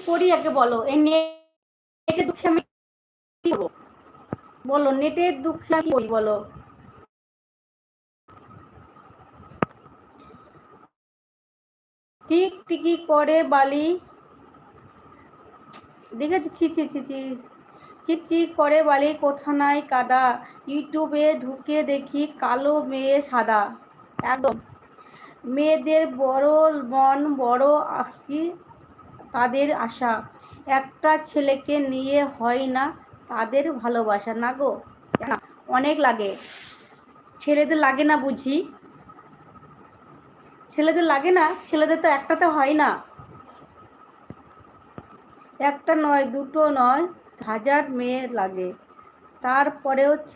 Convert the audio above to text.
করি আগে বলো, এই নেটের দুঃখে আমি কি করবো বলো, নেটের দুঃখে আমি করি বলো। টিকটিকি করে বালি, দেখেছি, ছি ছি ছি ছি, চিকচিক করে বালি কোথা নাই কাদা, ইউটিউবে ঢুকে দেখি কালো মেয়ে সাদা। একদম, মেয়েদের বড় মন, বড় কি তাদের আশা, একটা ছেলেকে নিয়ে হয় না তাদের ভালোবাসা। না গো, অনেক লাগে। ছেলেদের লাগে না বুঝি? ছেলেদের লাগে না? ছেলেদের তো একটাতে হয় না, একটা নয়, দুটো নয়, হাজার মেয়ে লাগে, তারপরেও ছেলে